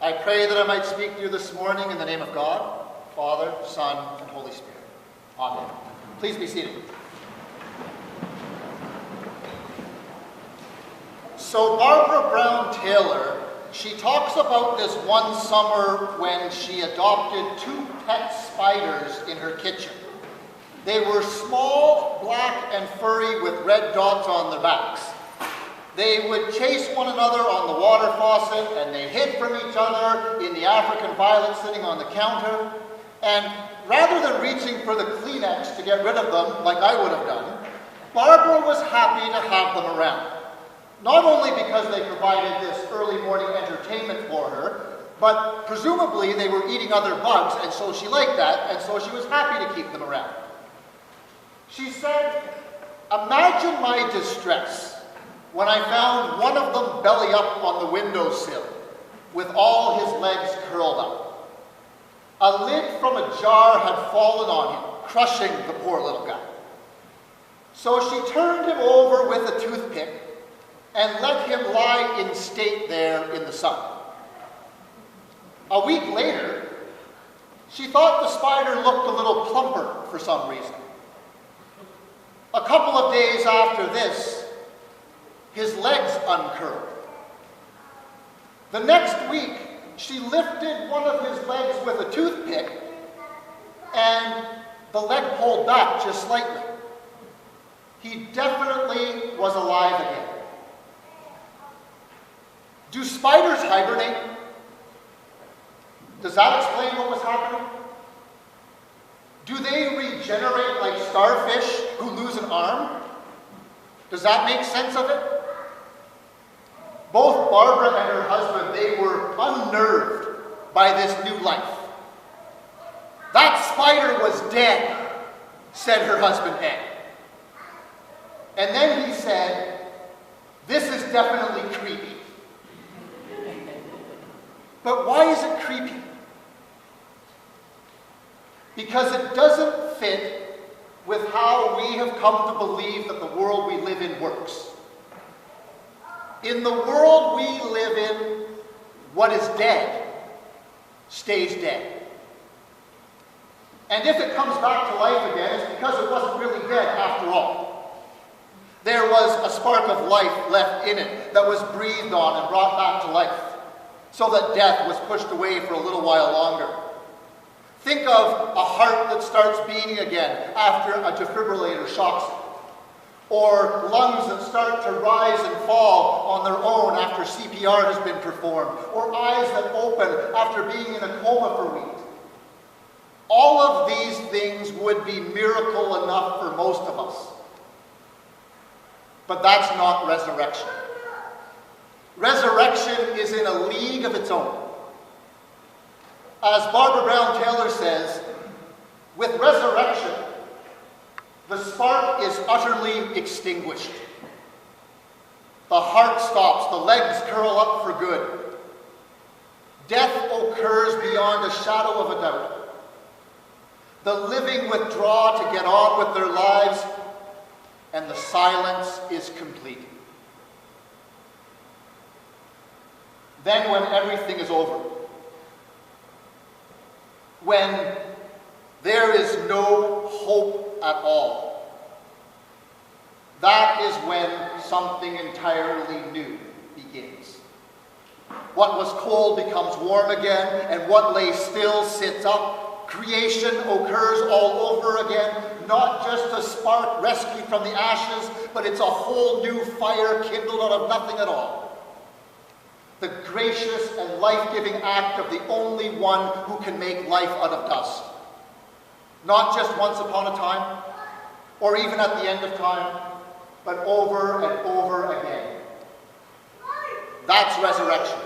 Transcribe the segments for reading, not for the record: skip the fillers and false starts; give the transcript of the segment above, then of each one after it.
I pray that I might speak to you this morning in the name of God, Father, Son, and Holy Spirit. Amen. Please be seated. So Barbara Brown Taylor, she talks about this one summer when she adopted 2 pet spiders in her kitchen. They were small, black, and furry with red dots on their backs. They would chase one another on the water faucet, and they hid from each other in the African violet sitting on the counter. And rather than reaching for the Kleenex to get rid of them, like I would have done, Barbara was happy to have them around. Not only because they provided this early morning entertainment for her, but presumably they were eating other bugs, and so she liked that, and so she was happy to keep them around. She said, "Imagine my distress when I found one of them belly up on the windowsill with all his legs curled up. A lid from a jar had fallen on him, crushing the poor little guy. So she turned him over with a toothpick and let him lie in state there in the sun. A week later, she thought the spider looked a little plumper for some reason. A couple of days after this, his legs uncurled. The next week, she lifted one of his legs with a toothpick, and the leg pulled back just slightly. He definitely was alive again. Do spiders hibernate? Does that explain what was happening? Do they regenerate like starfish who lose an arm? Does that make sense of it? Both Barbara and her husband, they were unnerved by this new life. "That spider was dead," said her husband Ed. And then he said, "This is definitely creepy." But why is it creepy? Because it doesn't fit with how we have come to believe that the world we live in works. In the world we live in, what is dead stays dead. And if it comes back to life again, it's because it wasn't really dead after all. There was a spark of life left in it that was breathed on and brought back to life, so that death was pushed away for a little while longer. Think of a heart that starts beating again after a defibrillator shocks it. Or lungs that start to rise and fall on their own after CPR has been performed. Or eyes that open after being in a coma for weeks. All of these things would be miracle enough for most of us. But that's not resurrection. Resurrection is in a league of its own. As Barbara Brown Taylor says, with resurrection, the spark is utterly extinguished. The heart stops, the legs curl up for good. Death occurs beyond a shadow of a doubt. The living withdraw to get on with their lives, and the silence is complete. Then when everything is over, when there is no hope at all, that is when something entirely new begins. What was cold becomes warm again, and what lay still sits up. Creation occurs all over again, not just a spark rescued from the ashes, but it's a whole new fire kindled out of nothing at all. The gracious and life-giving act of the only one who can make life out of dust. Not just once upon a time, or even at the end of time, but over and over again. That's resurrection.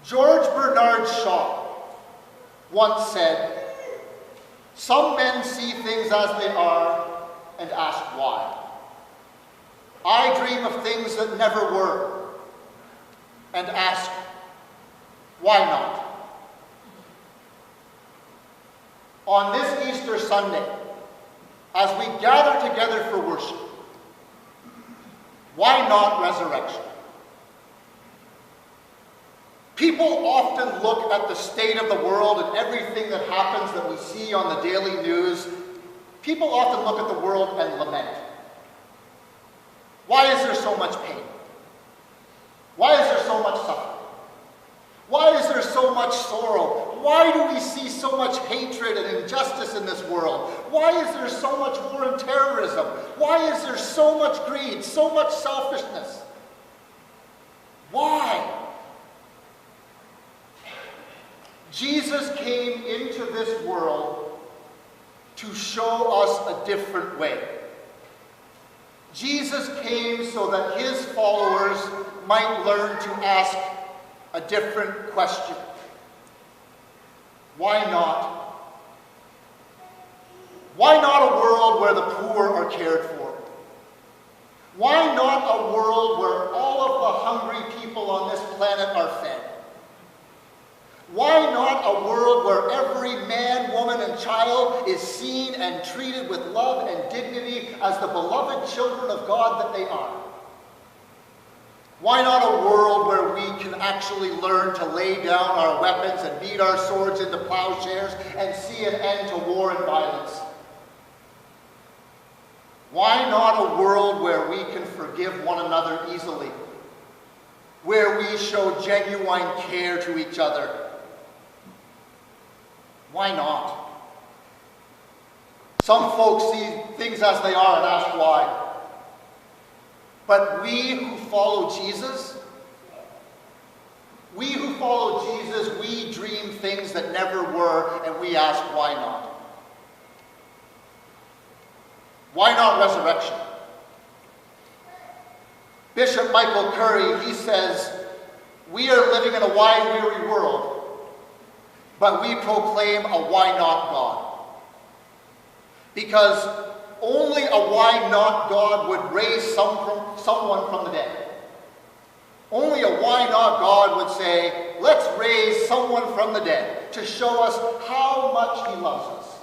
George Bernard Shaw once said, "Some men see things as they are and ask why. I dream of things that never were and ask, why not?" On this Easter Sunday, as we gather together for worship, why not resurrection? People often look at the state of the world and everything that happens that we see on the daily news. People often look at the world and lament. Why is there so much pain? Why is there so much suffering? Why is there so much sorrow? Why do we see so much hatred and injustice in this world? Why is there so much war and terrorism? Why is there so much greed, so much selfishness? Why? Jesus came into this world to show us a different way. Jesus came so that his followers might learn to ask a different question. Why not? Why not a world where the poor are cared for? Why not a world where all of the hungry people on this planet are fed? Why not a world where every man, woman, and child is seen and treated with love and dignity as the beloved children of God that they are? Why not a world where we can actually learn to lay down our weapons and beat our swords into plowshares and see an end to war and violence? Why not a world where we can forgive one another easily? Where we show genuine care to each other? Why not? Some folks see things as they are and ask why. But we who follow Jesus, we dream things that never were, and we ask why not? Why not resurrection? Bishop Michael Curry, he says, we are living in a why weary world, but we proclaim a why not God. Because only a why not God would raise someone from the dead. Only a why not God would say, let's raise someone from the dead to show us how much he loves us.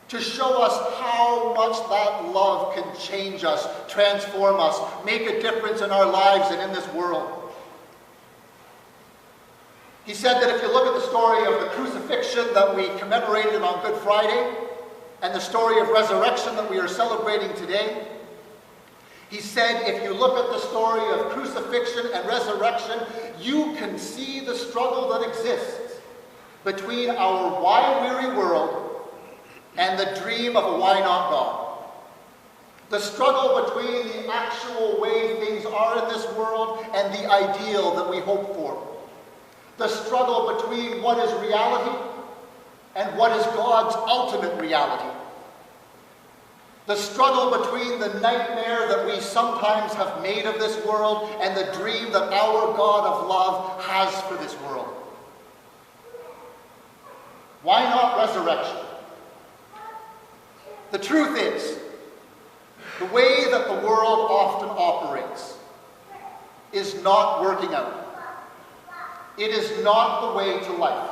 To show us how much that love can change us, transform us, make a difference in our lives and in this world. He said that if you look at the story of the crucifixion that we commemorated on Good Friday, and the story of resurrection that we are celebrating today, he said, if you look at the story of crucifixion and resurrection, you can see the struggle that exists between our why-weary world and the dream of a why-not God. The struggle between the actual way things are in this world and the ideal that we hope for. The struggle between what is reality and what is God's ultimate reality. The struggle between the nightmare that we sometimes have made of this world and the dream that our God of love has for this world. Why not resurrection? The truth is, the way that the world often operates is not working out. It is not the way to life.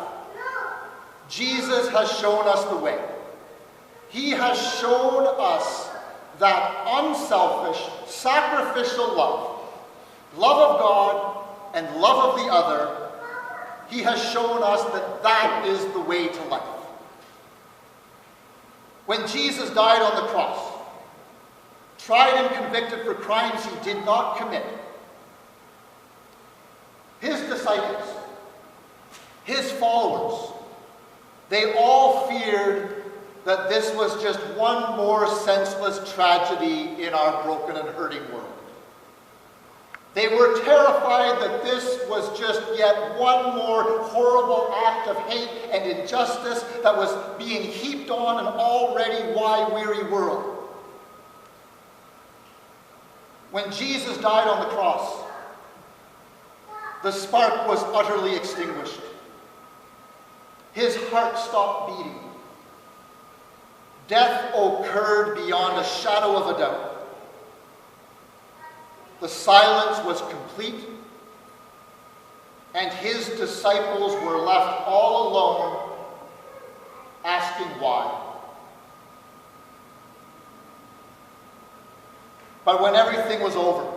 Jesus has shown us the way. He has shown us that unselfish, sacrificial love, love of God and love of the other. He has shown us that that is the way to life. When Jesus died on the cross, tried and convicted for crimes he did not commit, his disciples, his followers, they all feared that this was just one more senseless tragedy in our broken and hurting world. They were terrified that this was just yet one more horrible act of hate and injustice that was being heaped on an already why-weary world. When Jesus died on the cross, the spark was utterly extinguished. His heart stopped beating. Death occurred beyond a shadow of a doubt. The silence was complete, and his disciples were left all alone, asking why. But when everything was over,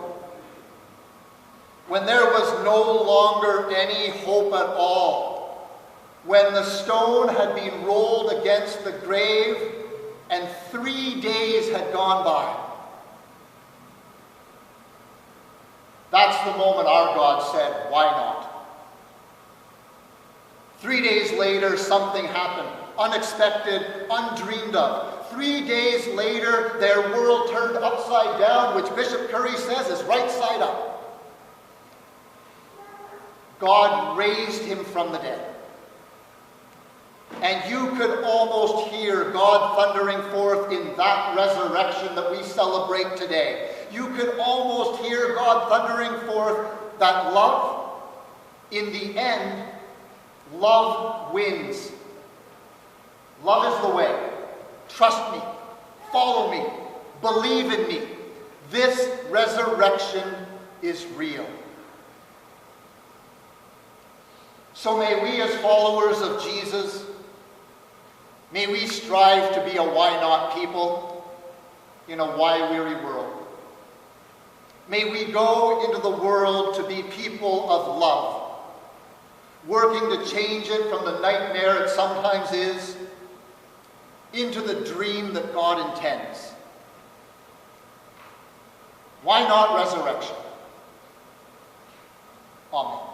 when there was no longer any hope at all, when the stone had been rolled against the grave and 3 days had gone by. That's the moment our God said, why not? 3 days later, something happened, unexpected, undreamed of. 3 days later, their world turned upside down, which Bishop Curry says is right side up. God raised him from the dead. And you could almost hear God thundering forth in that resurrection that we celebrate today. You could almost hear God thundering forth that love, in the end, love wins. Love is the way. Trust me. Follow me. Believe in me. This resurrection is real. So may we, as followers of Jesus, may we strive to be a why not people in a why weary world. May we go into the world to be people of love, working to change it from the nightmare it sometimes is into the dream that God intends. Why not resurrection? Amen.